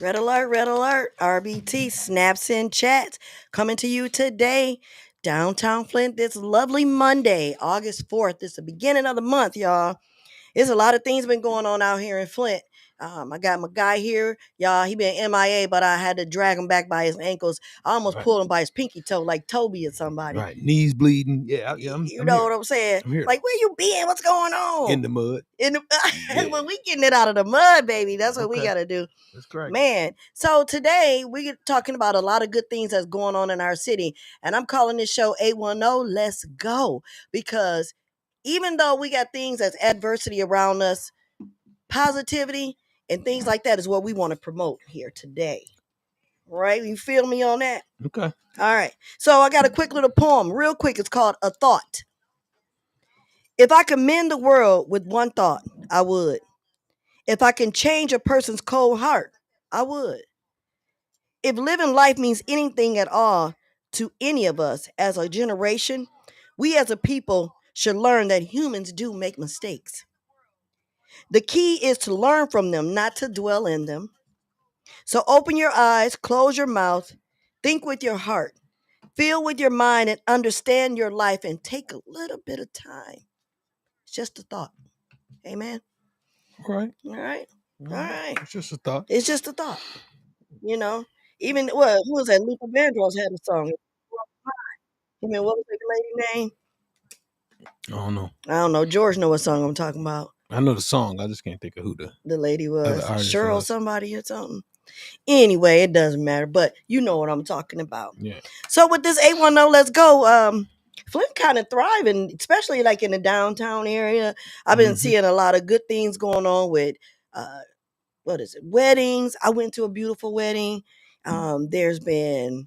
Red alert, RBT snaps and chats coming to you today, downtown Flint, this lovely Monday, August 4th. It's the beginning of the month, y'all. There's a lot of things been going on out here in Flint. I got my guy here, y'all. He been MIA, but I had to drag him back by his ankles. I almost Right. pulled him by his pinky toe, like Toby or somebody. Right, knees bleeding. Yeah, You I'm know here. what I'm saying? I'm here. Like, where you been? What's going on? In the mud. Yeah. When we getting it out of the mud, baby, that's what we got to do. That's correct. Man, so today we're talking about a lot of good things that's going on in our city. And I'm calling this show 810 Let's Go. Because even though we got things as adversity around us, positivity and things like that is what we want to promote here today. Right? You feel me on that? Okay. All right. So I got a quick little poem, real quick. It's called A Thought. If I could mend the world with one thought, I would. If I can change a person's cold heart, I would. If living life means anything at all to any of us as a generation, we as a people should learn that humans do make mistakes. The key is to learn from them, not to dwell in them. So open your eyes, close your mouth, think with your heart, feel with your mind, and understand your life and take a little bit of time. It's just a thought. Amen. All right. All right. All right. It's just a thought. It's just a thought. You know, even what who was that? Luther Vandross had a song. I mean, what was the lady name? I don't know. I don't know. George know what song I'm talking about. I know the song. I just can't think of who The lady was artist Cheryl was. somebody or something. Anyway, it doesn't matter, but you know what I'm talking about. Yeah. So with this 810, let's go. Flint kind of thriving, especially like in the downtown area. I've been seeing a lot of good things going on with what is it? Weddings. I went to a beautiful wedding. There's been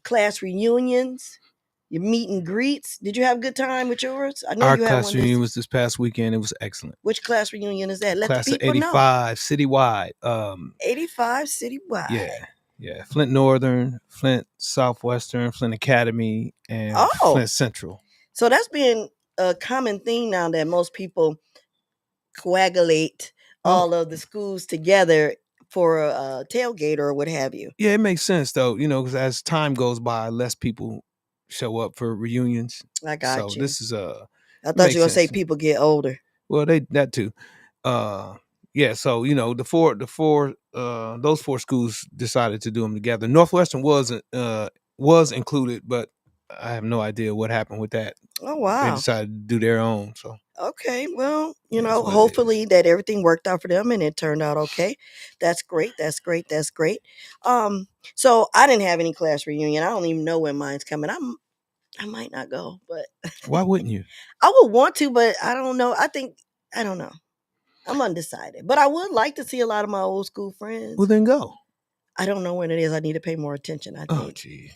class reunions, your meet and greets. Did you have a good time with yours? I know Our you had class one. reunion was this past weekend. It was excellent. Which class reunion is that? Let Class the of people know. 85 citywide. 85 citywide. Yeah. Flint Northern, Flint Southwestern, Flint Academy, and Flint Central. So that's been a common thing now that most people coagulate all of the schools together for a tailgate or what have you. Yeah, it makes sense though, because as time goes by, less people show up for reunions. I got so you. This is I thought you were gonna say people get older. Well, that too. Yeah, so the four those four schools decided to do them together. Northwestern was included, but I have no idea what happened with that. Oh wow. They decided to do their own. So okay, well, hopefully that everything worked out for them and it turned out okay. That's great. That's great. That's great. So I didn't have any class reunion. I don't even know when mine's coming. I might not go, but why wouldn't you? I would want to, but I don't know. I don't know. I'm undecided, but I would like to see a lot of my old school friends. Well, then go. I don't know when it is. I need to pay more attention, I think. Oh, gee.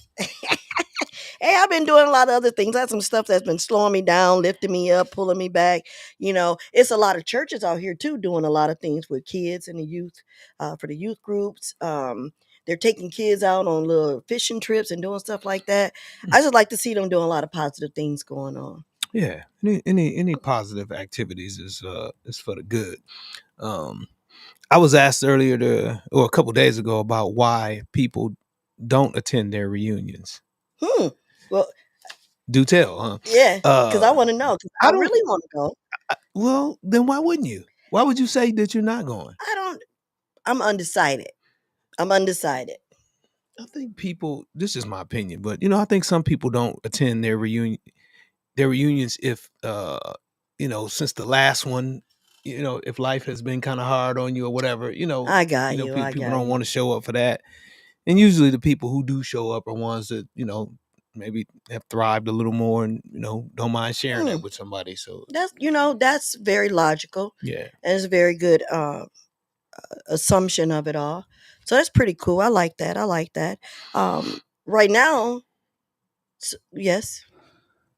Hey, I've been doing a lot of other things. I had some stuff that's been slowing me down, lifting me up, pulling me back. It's a lot of churches out here too doing a lot of things with kids and the youth, for the youth groups. They're taking kids out on little fishing trips and doing stuff like that. I just like to see them doing a lot of positive things going on. Yeah, any positive activities is for the good. I was asked earlier a couple days ago about why people don't attend their reunions. Well, do tell, huh? Yeah, because I want to know. I really want to go. Well, then why wouldn't you? Why would you say that you're not going? I'm undecided. I think people. This is my opinion, but I think some people don't attend their reunions if since the last one, if life has been kind of hard on you or whatever, I got you. People don't want to show up for that. And usually the people who do show up are ones that, maybe have thrived a little more and, don't mind sharing that with somebody. So that's very logical. Yeah. And it's a very good assumption of it all. So that's pretty cool. I like that. Right now, yes.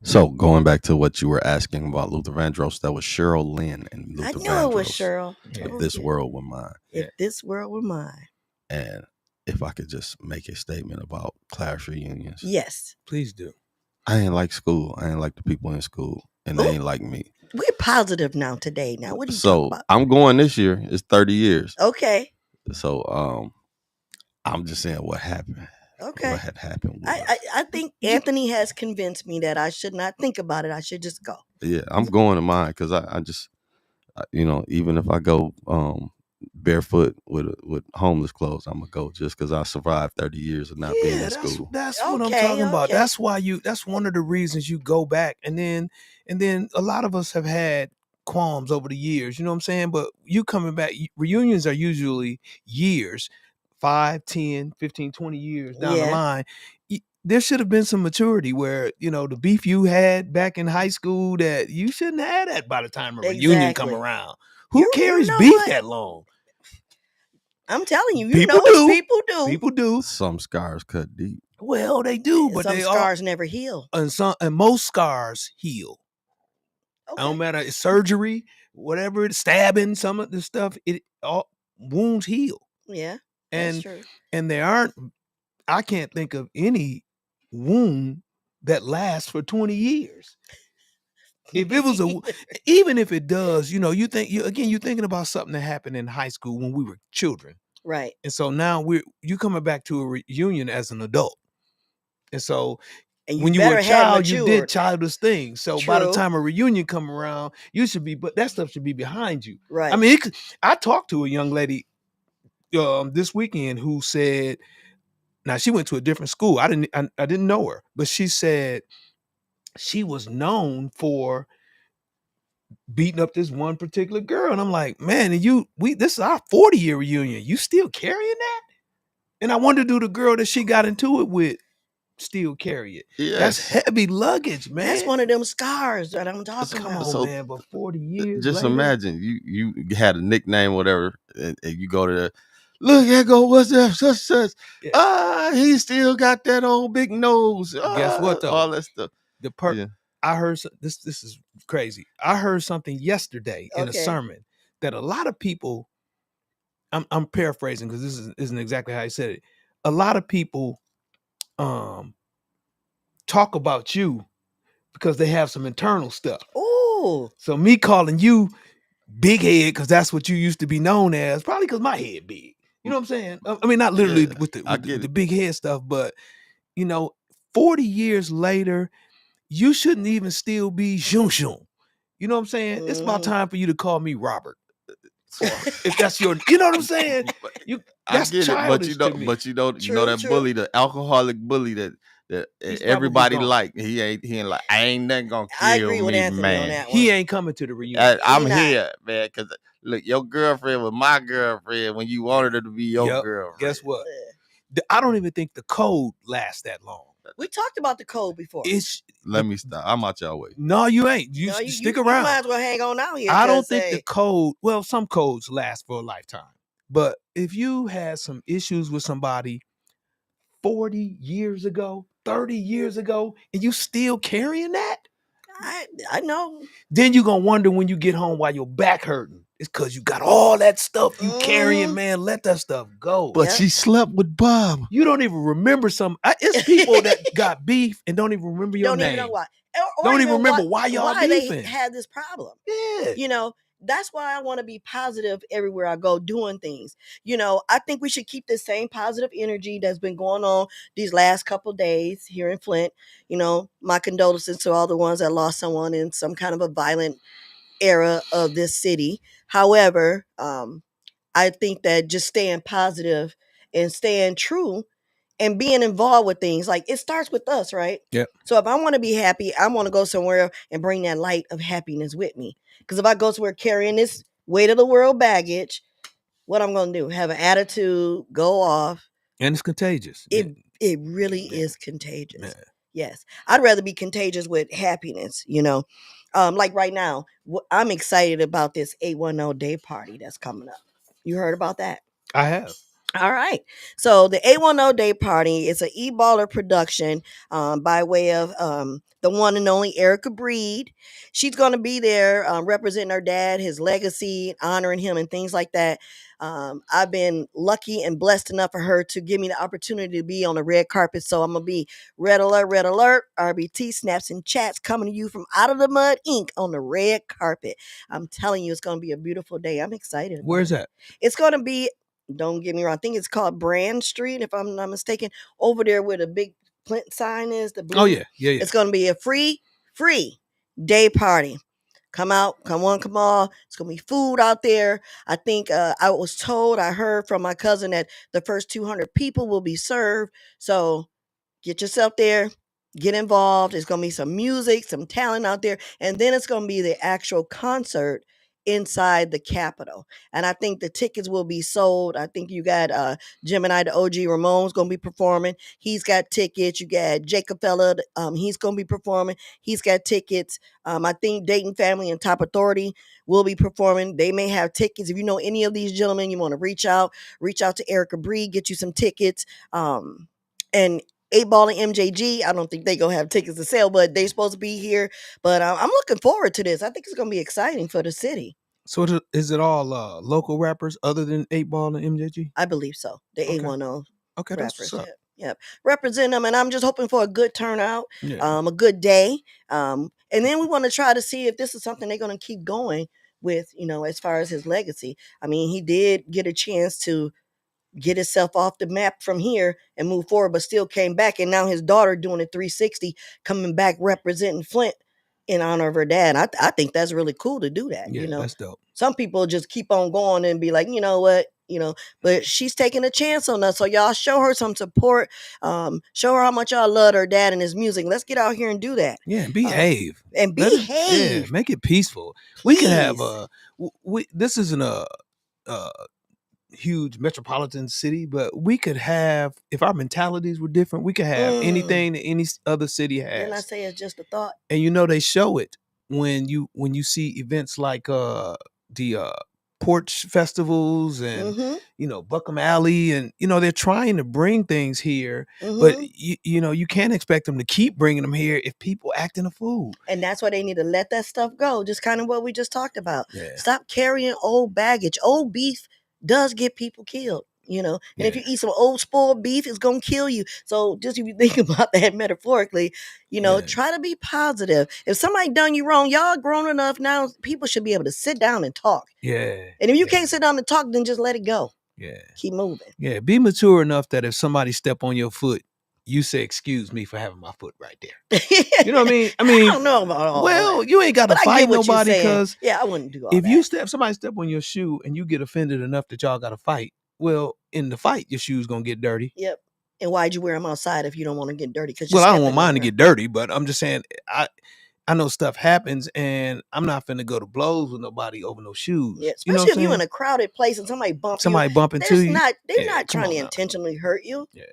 So going back to what you were asking about Luther Vandross, that was Cheryl Lynn and Luther I knew Vandross. It was Cheryl. If this world were mine. If this world were mine. And if I could just make a statement about class reunions. Yes. Please do. I ain't like school. I ain't like the people in school. And they ain't like me. We're positive now. What are you talking about? I'm going this year. It's 30 years. Okay. So I'm just saying what happened. Okay. What had happened was. I think Anthony has convinced me that I should not think about it. I should just go. Yeah, I'm going to mine because even if I go barefoot with homeless clothes, I'm gonna go just because I survived 30 years of not being in school. That's what I'm talking about. Okay. That's why that's one of the reasons you go back. And then a lot of us have had qualms over the years, you know what I'm saying? But you coming back, reunions are usually years, 5, 10, 15, 20 years down the line. There should have been some maturity where, the beef you had back in high school, that you shouldn't have that by the time a reunion come around. Who carries beef that long? I'm telling you, people do. People do. Some scars cut deep. Well, they do, but some scars never heal. And most scars heal. Okay. I don't matter, it's surgery, whatever, it's stabbing, some of the stuff, wounds heal. Yeah, that's true. And I can't think of any wound that lasts for 20 years. If it was even if it does, you're thinking about something that happened in high school when we were children. Right. And so now you coming back to a reunion as an adult. And so when you were a child, you did childish things. So by the time a reunion come around, but that stuff should be behind you. Right. I mean, I talked to a young lady this weekend who said, now she went to a different school. I didn't know her, but she said she was known for beating up this one particular girl. And I'm like, man, this is our 40-year reunion. You still carrying that? And I wonder, do the girl that she got into it with still carry it? Yes. That's heavy luggage, man. That's one of them scars that I'm talking about. Come on, man, but 40 years just later, imagine you had a nickname, whatever, and you go to the, look, there go, what's that, such. Yeah. He still got that old big nose. Guess what, though? All that stuff. I heard this is crazy. I heard something yesterday in a sermon that a lot of people, I'm paraphrasing because this isn't exactly how he said it. A lot of people talk about you because they have some internal stuff. Oh. So me calling you big head because that's what you used to be known as, probably because my head big. You know what I'm saying? I mean, not literally with the big head stuff, but 40 years later, you shouldn't even still be Shun Shun. You know what I'm saying? It's about time for you to call me Robert. If that's your, you know what I'm saying? That's childish to me. But you know that bully, the alcoholic bully that everybody like. He ain't like, I ain't nothing gonna kill I agree with me, Anthony man. on that one. He ain't coming to the reunion. I'm here, man, because look, your girlfriend was my girlfriend when you wanted her to be your girlfriend. Guess what? I don't even think the code lasts that long. We talked about the code before. Let me stop. I'm out y'all way. No, you ain't. You stick around. You might as well hang on out here. I don't think the code, well, some codes last for a lifetime. But if you had some issues with somebody 40 years ago, 30 years ago, and you still carrying that, I know. Then you're going to wonder when you get home why your back hurting. It's because you got all that stuff you carrying, man. Let that stuff go. But she slept with Bob. You don't even remember it's people that got beef and don't even remember your name. Don't even know why. Don't even remember why y'all beefing. They had this problem. Yeah. That's why I want to be positive everywhere I go doing things. I think we should keep the same positive energy that's been going on these last couple of days here in Flint. My condolences to all the ones that lost someone in some kind of a violent era of this city. However, I think that just staying positive and staying true and being involved with things, like, it starts with us, right? Yeah. So if I want to be happy, I want to go somewhere and bring that light of happiness with me. Because if I go somewhere carrying this weight of the world baggage, what I'm going to do? Have an attitude, go off. And it's contagious. It really is contagious. Yeah. Yes. I'd rather be contagious with happiness, like right now, I'm excited about this 810 day party that's coming up. You heard about that? I have. All right. So the 810 Day Party is an e-baller production by way of the one and only Erica Breed. She's going to be there representing her dad, his legacy, honoring him and things like that. I've been lucky and blessed enough for her to give me the opportunity to be on the red carpet. So I'm going to be red alert, RBT, snaps and chats coming to you from Out of the Mud Inc. on the red carpet. I'm telling you, it's going to be a beautiful day. I'm excited. Where's that? It's going to be Don't get me wrong. I think it's called Brand Street, if I'm not mistaken. Over there where the big Flint sign is, the blue. Oh yeah. It's going to be a free day party. Come out, come on, come all. It's gonna be food out there. I think I heard from my cousin that the first 200 people will be served. So get yourself there, get involved. It's going to be some music, some talent out there, and then it's going to be the actual concert inside the Capitol. And I think the tickets will be sold. I think you got Gemini, the OG Ramon's going to be performing. He's got tickets. You got Jacob Fella, he's going to be performing. He's got tickets. I think Dayton Family and Top Authority will be performing. They may have tickets. If you know any of these gentlemen, you want to reach out to Erica Bree, get you some tickets. And 8 Ball and MJG, I don't think they gonna have tickets to sell, but they're supposed to be here. But I'm looking forward to this. I think it's gonna be exciting for the city. So is it all local rappers other than 8 Ball and MJG? I believe so. The Okay. A10 Okay, that's rappers. what's up. Yep. Represent them, and I'm just hoping for a good turnout, Yeah. a good day. And then we want to try to see if this is something they're gonna keep going with, as far as his legacy. I mean, he did get a chance to get himself off the map from here and move forward, but still came back. And now his daughter doing a 360, coming back representing Flint in honor of her dad. I think that's really cool to do that. Yeah, that's dope. Some people just keep on going and be like, you know what, but she's taking a chance on us. So y'all show her some support. Show her how much y'all love her dad and his music. Let's get out here and do that. Yeah, and behave. Behave. Yeah, make it peaceful. Please. We can have this isn't a huge metropolitan city, but we could have, if our mentalities were different, we could have anything that any other city has. Didn't I say it's just a thought? And they show it when you see events like the porch festivals and Buckham Alley, and they're trying to bring things here, but you can't expect them to keep bringing them here if people acting a fool. And that's why they need to let that stuff go. Just kind of what we just talked about. Yeah. Stop carrying old baggage. Old beef does get people killed, and if you eat some old spoiled beef, it's gonna kill you. So just if you think about that metaphorically, try to be positive. If somebody done you wrong, y'all grown enough now, people should be able to sit down and talk. Yeah. And if you can't sit down and talk, then just let it go. Yeah. Keep moving. Yeah. Be mature enough that if somebody step on your foot, you say, "Excuse me for having my foot right there." You know what I mean? I don't know about all well, that. You ain't got to fight nobody, because I wouldn't do all if that. somebody step on your shoe and you get offended enough that y'all got to fight, well, in the fight, your shoe's gonna get dirty. Yep. And why'd you wear them outside if you don't want to get dirty? Well, I don't want mine to get dirty, but I'm just saying, I know stuff happens, and I'm not finna go to blows with nobody over no shoes. Yeah, especially if you're in a crowded place and somebody bumping into you. They're not trying to intentionally hurt you. Yeah.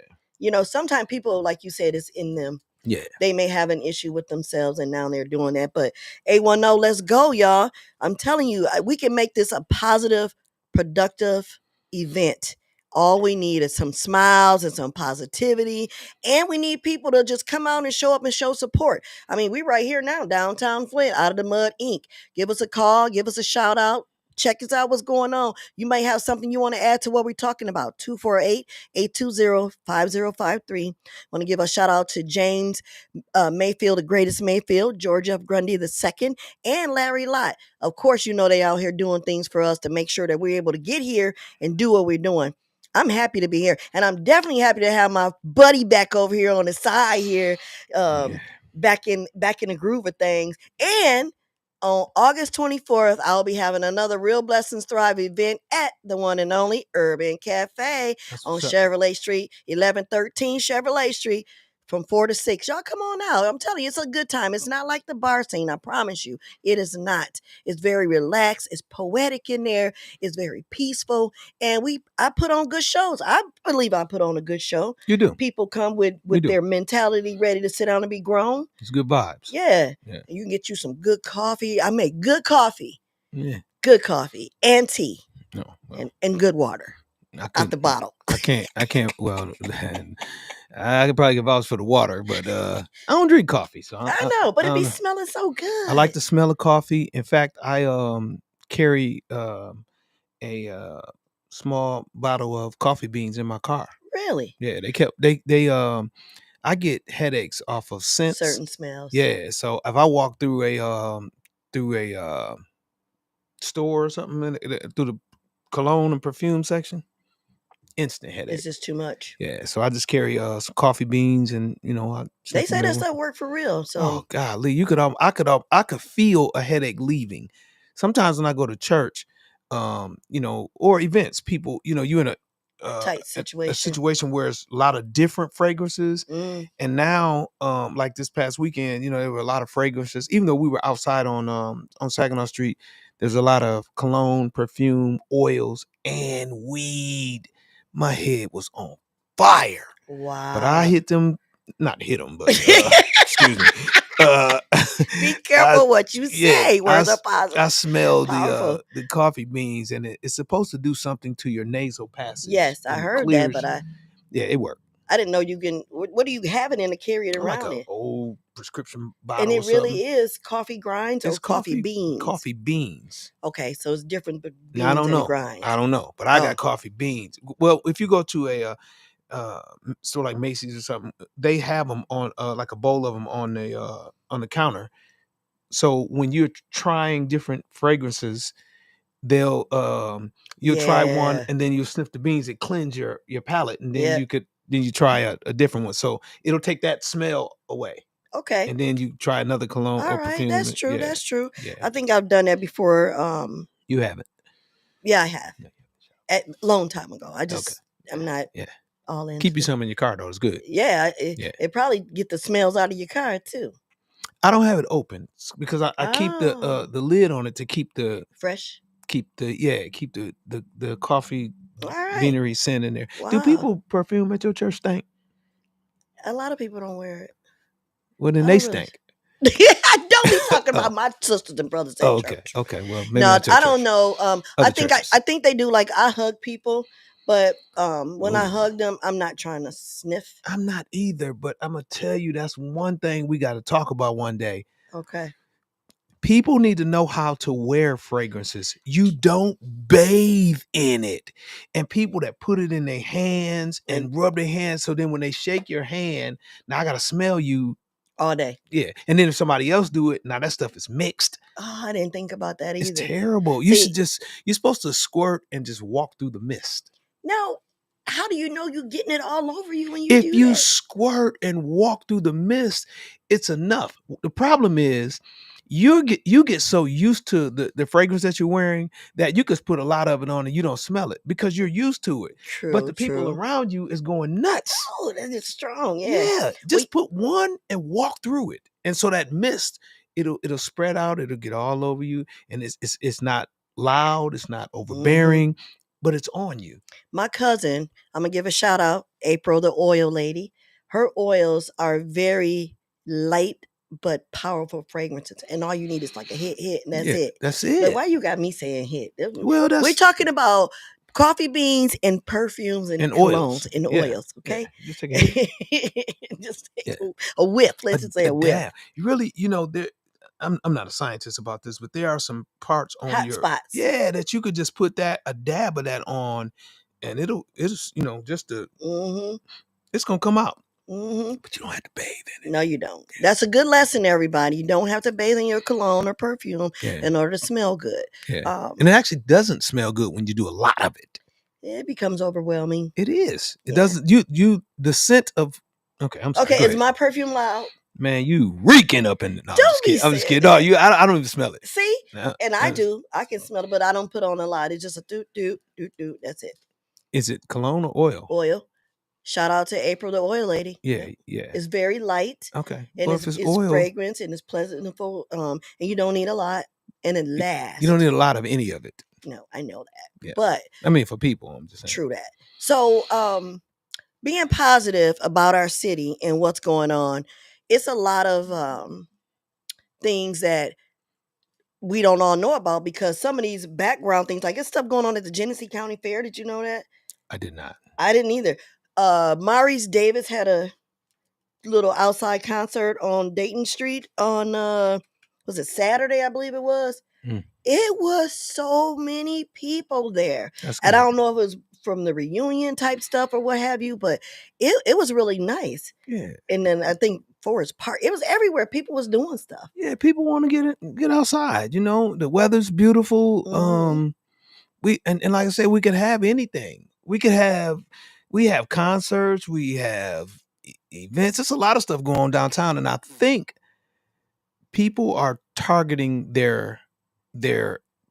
Sometimes people, like you said, it's in them. Yeah. They may have an issue with themselves, and now they're doing that. But A10, let's go, y'all. I'm telling you, we can make this a positive, productive event. All we need is some smiles and some positivity. And we need people to just come out and show up and show support. I mean, we right here now, downtown Flint, Out of the Mud, Inc. Give us a call. Give us a shout out. Check us out, what's going on. You may have something you want to add to what we're talking about. 248-820-5053. Want to give a shout out to James Mayfield, the greatest Mayfield, George F. Grundy II, and Larry Lott. Of course, they out here doing things for us to make sure that we're able to get here and do what we're doing. I'm happy to be here, and I'm definitely happy to have my buddy back over here on the side here, back in the groove of things. And on August 24th, I'll be having another Real Blessings Thrive event at the one and only Urban Cafe on Chevrolet Street, 1113 Chevrolet Street, from 4 to 6. Y'all come on out. I'm telling you, it's a good time. It's not like the bar scene. I promise you. It is not. It's very relaxed. It's poetic in there. It's very peaceful. And I put on good shows. I believe I put on a good show. You do. People come with their mentality ready to sit down and be grown. It's good vibes. Yeah. You can get you some good coffee. I make good coffee. Yeah. Good coffee and tea. No. Well, and good water. Out the bottle. I can't. Well, I could probably vouch for the water, but I don't drink coffee, so I know, but it be smelling so good. I like the smell of coffee. In fact, I carry a small bottle of coffee beans in my car. Really? Yeah, I get headaches off of scents. Certain smells. Yeah, so if I walk through a store or something, through the cologne and perfume section, instant headache. It's just too much. Yeah, so I just carry some coffee beans, and I They sniff say them that every- stuff work for real. So Oh golly, I could feel a headache leaving. Sometimes when I go to church, or events, people, you're in tight a situation. situation where it's a lot of different fragrances. Mm, And now, like this past weekend, there were a lot of fragrances. Even though we were outside on Saginaw Street, there's a lot of cologne, perfume, oils, and weed. My head was on fire. wow. But I hit them, not hit them, but excuse me. Be careful what you say. Words are positive. I smelled Powerful. the coffee beans, and it's supposed to do something to your nasal passage. Yes, I and it heard clears- that, but yeah, it worked. I didn't know you can. What do you have it in to carry it Like around an in? old prescription bottle. And it or really something. is coffee grinds It's or coffee beans. Coffee beans. Okay, so it's different beans Now, I don't know. and grinds. I don't know, but I Oh. got coffee beans. Well, if you go to a store like Macy's or something, they have them on like a bowl of them on the counter. So when you're trying different fragrances, you'll try one, Yeah. and then you'll sniff the beans. It cleanse your palate, and then Yeah. you try a different one. So it'll take that smell away, Okay. and then you try another cologne All or right, perfume. that's true. Yeah, That's true. yeah. I think I've done that before. You haven't. Yeah, I have. Yeah. A long time ago. I just Okay. I'm not Yeah. all in. Keep you some in your car though. It's good. Yeah, Yeah. it probably get the smells out of your car too. I don't have it open because I keep Oh. the lid on it to keep the Fresh. the coffee All right. beanery scent in there. Wow. Do people perfume at your church stink? A lot of people don't wear it. Well, then I they don't really- stink. I don't be talking about Oh. my sisters and brothers at Oh, okay. church. Okay. Well, maybe No, not your I don't church. know. Other I think churches. I think they do. Like I hug people, but when I Ooh. hug them, I'm not trying to sniff. I'm not either, but I'm gonna tell you that's one thing we got to talk about one day. Okay. People need to know how to wear fragrances. You don't bathe in it. And people that put it in their hands and rub their hands, so then when they shake your hand, now I gotta smell you All day. Yeah. And then if somebody else do it, now that stuff is mixed. Oh, I didn't think about that either. It's terrible. You're supposed to squirt and just walk through the mist. Now, how do you know you're getting it all over you when you do If you that? squirt and walk through the mist, it's enough. The problem is you get so used to the fragrance that you're wearing that you could put a lot of it on and you don't smell it because you're used to it. True. But the people around you is going nuts. Oh, that is strong. Yeah. Just put one and walk through it. And so that mist, it'll spread out, it'll get all over you. And it's not loud, it's not overbearing, but it's on you. My cousin, I'm gonna give a shout out, April, the oil lady. Her oils are very light but powerful fragrances, and all you need is like a hit, and that's it. That's But it. why you got me saying hit? Well, we're talking about coffee beans and perfumes and colognes and oils. Okay, yeah. Just take a hit. just take a whiff. Let's just say a whiff. Dab. You really, there. I'm not a scientist about this, but there are some parts on hot your spots. Yeah, that you could just put a dab of that on, and it's just it's gonna come out. But you don't have to bathe in it. No, you don't. That's a good lesson, everybody. You don't have to bathe in your cologne or perfume in order to smell good. Yeah. And it actually doesn't smell good when you do a lot of it. It becomes overwhelming. It is. It doesn't. The scent of. Okay, I'm sorry. Okay, is my perfume loud? Man, you reeking up in it. No, I'm just kidding. No, I don't even smell it. See? And I do. I can smell it, but I don't put on a lot. It's just a doot, doot, doot, doot. That's it. Is it cologne or oil? Oil. Shout out to April, the oil lady. Yeah. It's very light. Okay. And well, it's oil, fragrance and it's pleasant and you don't need a lot and it lasts. You don't need a lot of any of it. No, I know that. Yeah. But I mean, for people, I'm just saying. True that. So being positive about our city and what's going on, it's a lot of things that we don't all know about because some of these background things, like it's stuff going on at the Genesee County Fair. Did you know that? I did not. I didn't either. Maurice Davis had a little outside concert on Dayton Street on was it Saturday? I believe it was. It was so many people there. And I don't know if it was from the reunion type stuff or what have you, but it was really nice. Yeah. And then I think Forest Park, it was everywhere. People was doing stuff. Yeah, people want to get outside. The weather's beautiful. We and like I said, we could have anything. We have concerts, we have events. There's a lot of stuff going on downtown, and I think people are targeting their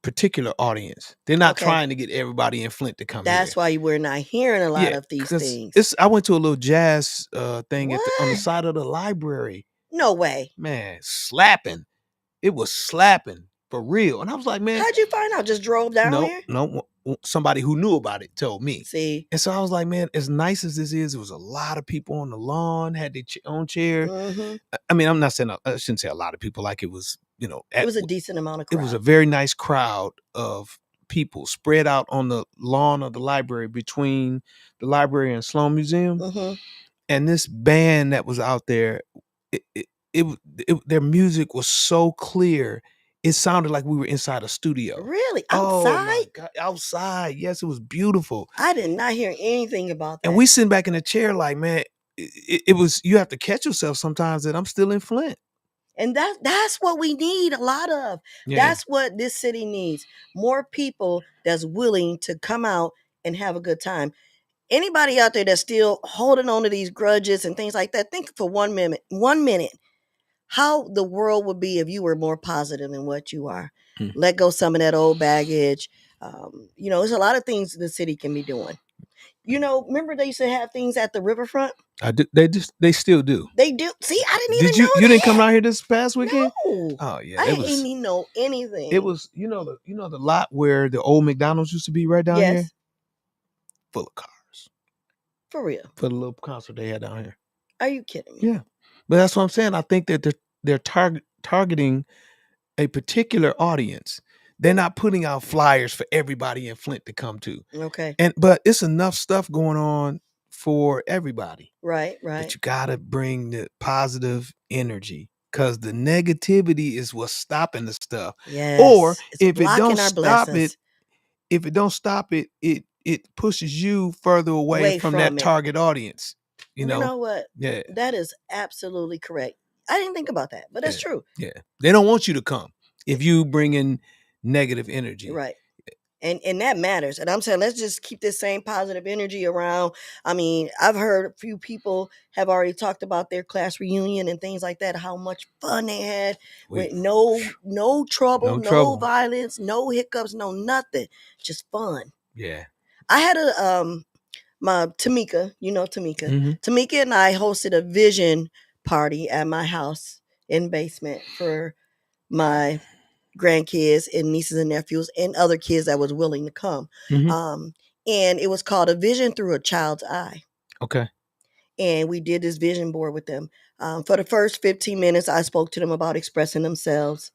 particular audience. They're not Okay. trying to get everybody in Flint to come That's here. why we're not hearing a lot Yeah, of these because things. I went to a little jazz thing on the What? side of the library. No way. Man, slapping. It was slapping for real. And I was like, man, How'd you find out? Just drove down no, here? no. Somebody who knew about it told me. See. And so I was like, man, as nice as this is, it was a lot of people on the lawn, had their own chair. Mm-hmm. I mean, I'm not saying, I shouldn't say a lot of people, like it was, It was a decent amount of it crowd. was a very nice crowd of people spread out on the lawn of the library between the library and Sloan Museum. Mm-hmm. And this band that was out there, their music was so clear. It sounded like we were inside a studio. Really? Oh Outside? my God, outside. Yes, it was beautiful. I did not hear anything about that. And we sitting back in the chair like, man, it was, you have to catch yourself sometimes that I'm still in Flint. And that's what we need a lot of. Yeah. That's what this city needs. More people that's willing to come out and have a good time. Anybody out there that's still holding on to these grudges and things like that, think for 1 minute, how the world would be if you were more positive than what you are. Let go some of that old baggage. There's a lot of things the city can be doing. Remember they used to have things at the riverfront? I do. They still do. They do. See, I didn't Did even you know you that. didn't come out here this past weekend? No. Oh yeah, I didn't even know anything. It was the lot where the old McDonald's used to be right down here, full of cars. For real. For the little concert they had down here. Are you kidding me? Yeah, but that's what I'm saying. I think that they're targeting a particular audience. They're not putting out flyers for everybody in Flint to come to. Okay. But it's enough stuff going on for everybody. Right. But you gotta bring the positive energy, because the negativity is what's stopping the stuff. Yes. Or if it blocking don't our stop blessings. it pushes you further away from that it. target audience. You know what? Yeah. That is absolutely correct. I didn't think about that, but that's true. Yeah. They don't want you to come if you bring in negative energy. Right. And that matters. And I'm saying, let's just keep this same positive energy around. I mean, I've heard a few people have already talked about their class reunion and things like that, how much fun they had with no trouble, no violence, no hiccups, no nothing. Just fun. Yeah. I had my Tamika, Tamika. Mm-hmm. Tamika and I hosted a vision party at my house in basement for my grandkids and nieces and nephews and other kids that was willing to come. Mm-hmm. And it was called A Vision Through a Child's Eye. Okay. And we did this vision board with them. For the first 15 minutes, I spoke to them about expressing themselves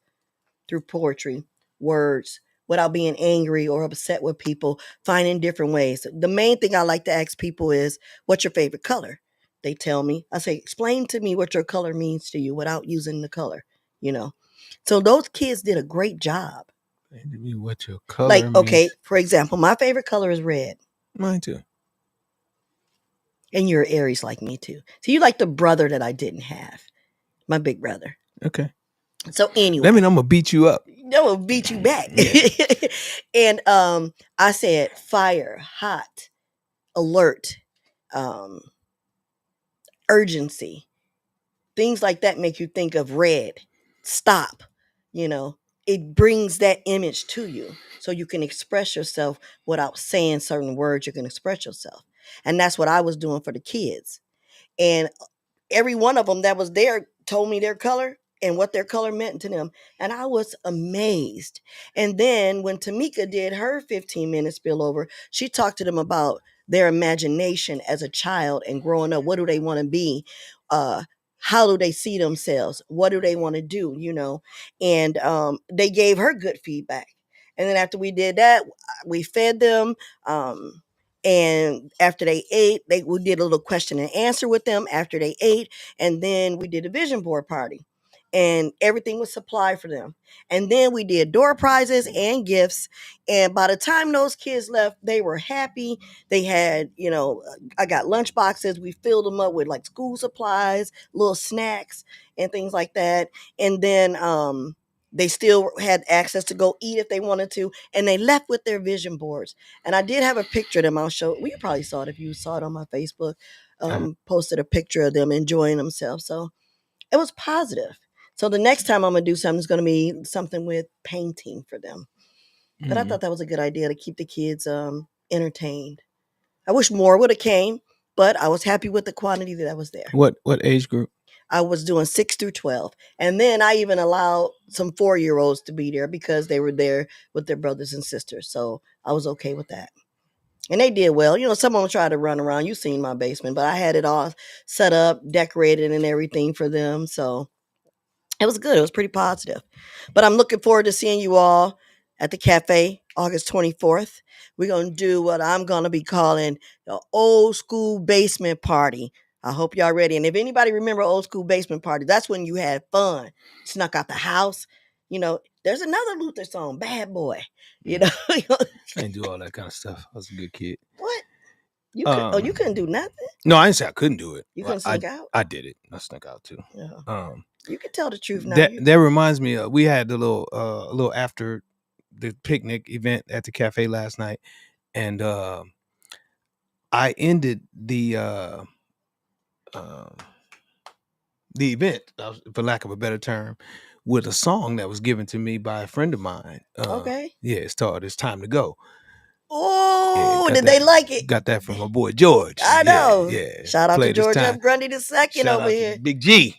through poetry, words, without being angry or upset with people, finding different ways. The main thing I like to ask people is, what's your favorite color? They tell me. I say, explain to me what your color means to you without using the color, So those kids did a great job. What your color means. Okay, for example, my favorite color is red. Mine too. And you're Aries like me too. So you like the brother that I didn't have, my big brother. Okay. So anyway. That means I'm going to beat you up. No, will beat you back. Yeah. And I said fire, hot, alert, urgency. Things like that make you think of red. Stop. It brings that image to you so you can express yourself without saying certain words. You can express yourself. And that's what I was doing for the kids. And every one of them that was there told me their color and what their color meant to them. And I was amazed. And then when Tamika did her 15-minute spillover, she talked to them about their imagination as a child and growing up. What do they want to be? How do they see themselves? What do they want to do? And they gave her good feedback. And then after we did that, we fed them. And after they ate, we did a little question and answer with them after they ate. And then we did a vision board party. And everything was supplied for them. And then we did door prizes and gifts. And by the time those kids left, they were happy. They had, I got lunch boxes. We filled them up with like school supplies, little snacks and things like that. And then They still had access to go eat if they wanted to, and they left with their vision boards. And I did have a picture of them. I'll show. Well, you probably saw it if you saw it on my Facebook. Posted a picture of them enjoying themselves. So it was positive. So the next time I'm gonna do something is gonna be something with painting for them. But I thought that was a good idea to keep the kids entertained. I wish more would have came, but I was happy with the quantity that was there. What age group? I was doing 6 through 12. And then I even allowed some 4-year-olds to be there because they were there with their brothers and sisters. So I was okay with that. And they did well. You know, some of them tried to run around. You've seen my basement, but I had it all set up, decorated, and everything for them. So it was good. It was pretty positive. But I'm looking forward to seeing you all at the cafe August 24th. We're going to do what I'm going to be calling the old school basement party. I hope y'all ready. And if anybody remember old school basement party, that's when you had fun. Snuck out the house. You know, there's another Luther song, Bad Boy. You know, I didn't do all that kind of stuff. I was a good kid. what? You could, you couldn't do nothing? No, I didn't say I couldn't do it. You couldn't sneak out? I did it. I snuck out too. Yeah. You can tell the truth now. That reminds me of, we had the little after the picnic event at the cafe last night, and I ended the event, for lack of a better term, with a song that was given to me by a friend of mine. Okay. Yeah, it's called "It's Time to Go." Oh, Yeah, did they like it? Got that from my boy George. I know. Yeah. Shout out to Played George It's F. Time. Grundy II Shout over out to here. Big G.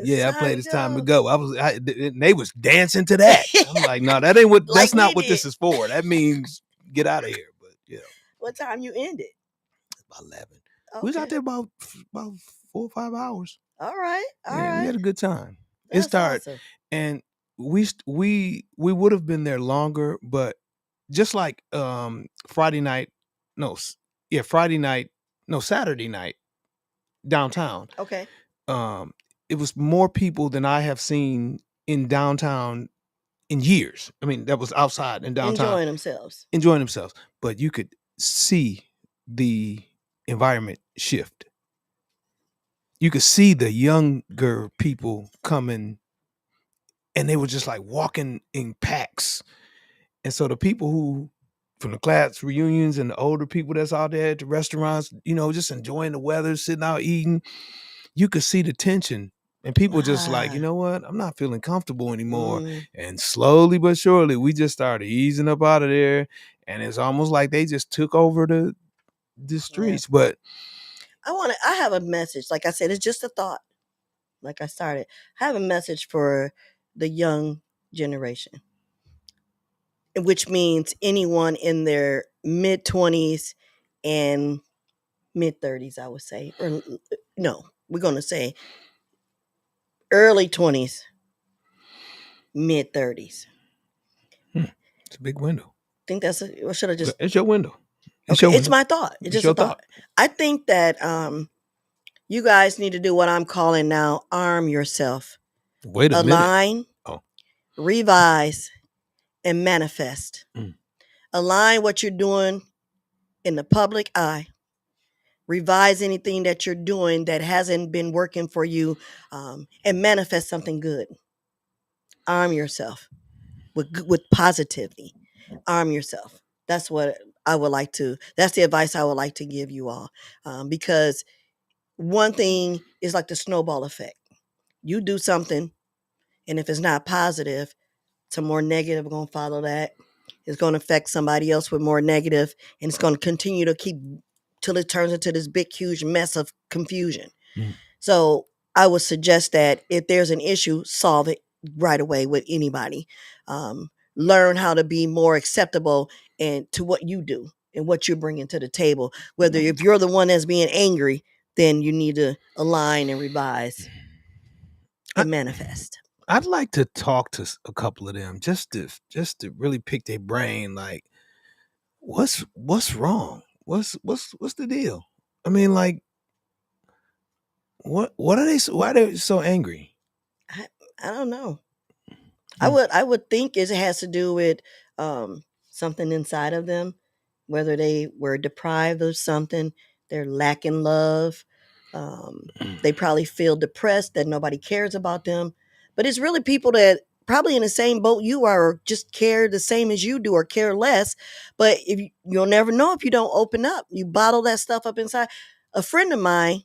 Yeah, I played "It's Time to Go." They was dancing to that. I'm like, no, that ain't what. Like That's not we what this is for. That means get out of here. But yeah, What time you ended? about 11. Okay. We was out there about 4 or 5 hours. All right. All Yeah, right. we had a good time. That's It started, awesome. and we would have been there longer, but just like Saturday night, downtown. Okay. It was more people than I have seen in downtown in years. I mean, that was outside in downtown Enjoying themselves. but you could see the environment shift. You could see the younger people coming, and they were just like walking in packs. And so the people who, from the class reunions, and the older people that's out there at the restaurants, you know, just enjoying the weather, sitting out eating, you could see the tension. And people just like, you know what? I'm not feeling comfortable anymore. And slowly but surely, we just started easing up out of there. And it's almost like they just took over the streets. Yeah. But I have a message. Like I said, it's just a thought. Like I started. I have a message for the young generation, which means anyone in their mid-20s and mid-30s, I would say. Or no, we're going to say early 20s, mid-30s. It's a big window. I think that's it. Or should I just... It's your window. It's my thought. It's just a thought. I think that you guys need to do what I'm calling now, arm yourself. Wait a minute. Align, revise, and manifest. Align what you're doing in the public eye. Revise anything that you're doing that hasn't been working for you, and manifest something good. Arm yourself with positivity. Arm yourself. That's what I would like to. That's the advice I would like to give you all, because one thing is like the snowball effect. You do something, and if it's not positive, some more negative going to follow that. It's going to affect somebody else with more negative, and it's going to continue to keep till it turns into this big, huge mess of confusion. So I would suggest that if there's an issue, solve it right away with anybody. Learn how to be more acceptable and to what you do and what you're bringing to the table. Whether if you're the one that's being angry, then you need to align and revise and manifest. I'd like to talk to a couple of them just to really pick their brain. Like, what's wrong? What's the deal? I mean, like, what are they? Why are they so angry? I don't know. I would think it has to do with something inside of them, whether they were deprived of something, they're lacking love. They probably feel depressed that nobody cares about them. But it's really people that probably in the same boat you are, or just care the same as you do, or care less. But you'll never know if you don't open up. You bottle that stuff up inside. A friend of mine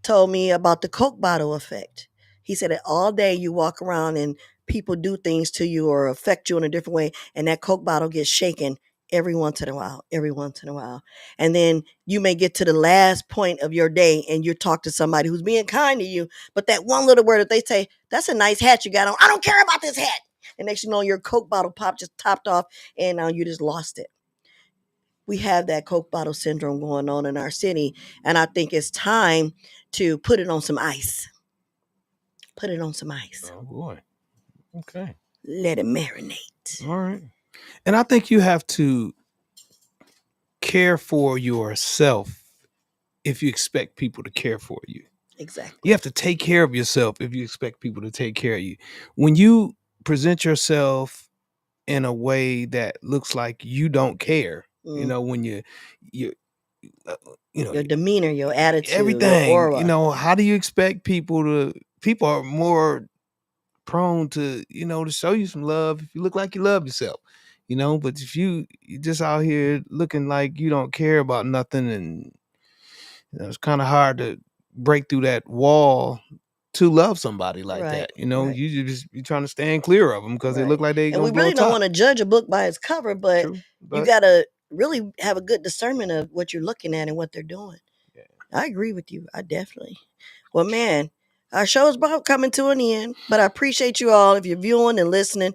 told me about the Coke bottle effect. He said that all day you walk around and people do things to you or affect you in a different way, and that Coke bottle gets shaken every once in a while, every once in a while. And then you may get to the last point of your day and you talk to somebody who's being kind to you, but that one little word that they say, that's a nice hat you got on. I don't care about this hat. And next you know, your Coke bottle pop just topped off and you just lost it. We have that Coke bottle syndrome going on in our city. And I think it's time to put it on some ice. Put it on some ice. Oh boy. Okay. Let it marinate. All right. And I think you have to care for yourself if you expect people to care for you. Exactly. You have to take care of yourself if you expect people to take care of you. When you present yourself in a way that looks like you don't care, you know, when you your demeanor, your attitude, everything, your aura. you know, how do you expect people are more prone to, you know, to show you some love if you look like you love yourself, you know. But if you just out here looking like you don't care about nothing, and you know, it's kind of hard to break through that wall to love somebody like that. You know, you're trying to stand clear of them because they look like they and we really don't want to judge a book by its cover, but you got to really have a good discernment of what you're looking at and what they're doing. Yeah. I agree with you. I definitely. Well, man, our show is about coming to an end, but I appreciate you all if you're viewing and listening.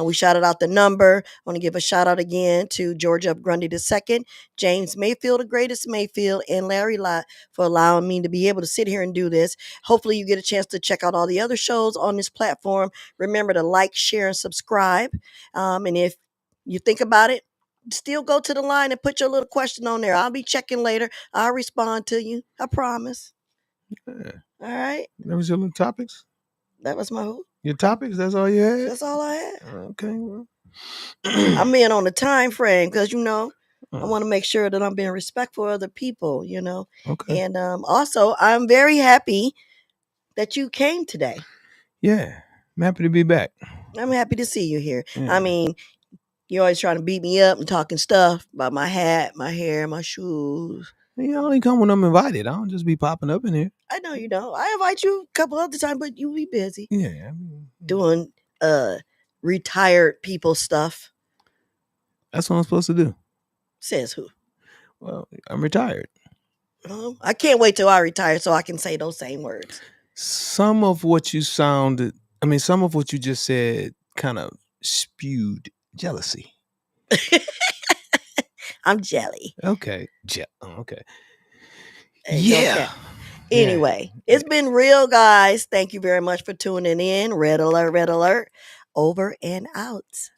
We shouted out the number. I want to give a shout out again to George F. Grundy II, James Mayfield, the greatest Mayfield, and Larry Lott for allowing me to be able to sit here and do this. Hopefully you get a chance to check out all the other shows on this platform. Remember to like, share, and subscribe. And if you think about it, still go to the line and put your little question on there. I'll be checking later. I'll respond to you. I promise. Yeah. All right. That was your little topics? That was my who? Your topics? That's all you had? That's all I had. Okay, well. I'm being on the time frame because, you know, I want to make sure that I'm being respectful of other people, you know. Okay. And also, I'm very happy that you came today. Yeah. I'm happy to be back. I'm happy to see you here. Yeah. I mean, you're always trying to beat me up and talking stuff about my hat, my hair, my shoes. You only come when I'm invited. I don't just be popping up in here. I know you don't. I invite you a couple other times, but you be busy. Yeah. Doing retired people stuff. That's what I'm supposed to do. Says who? Well, I'm retired. I can't wait till I retire so I can say those same words. Some of what you some of what you just said kind of spewed jealousy. I'm jelly. Okay. Okay. Yeah. Okay. Anyway, it's been real, guys. Thank you very much for tuning in. Red alert, over and out.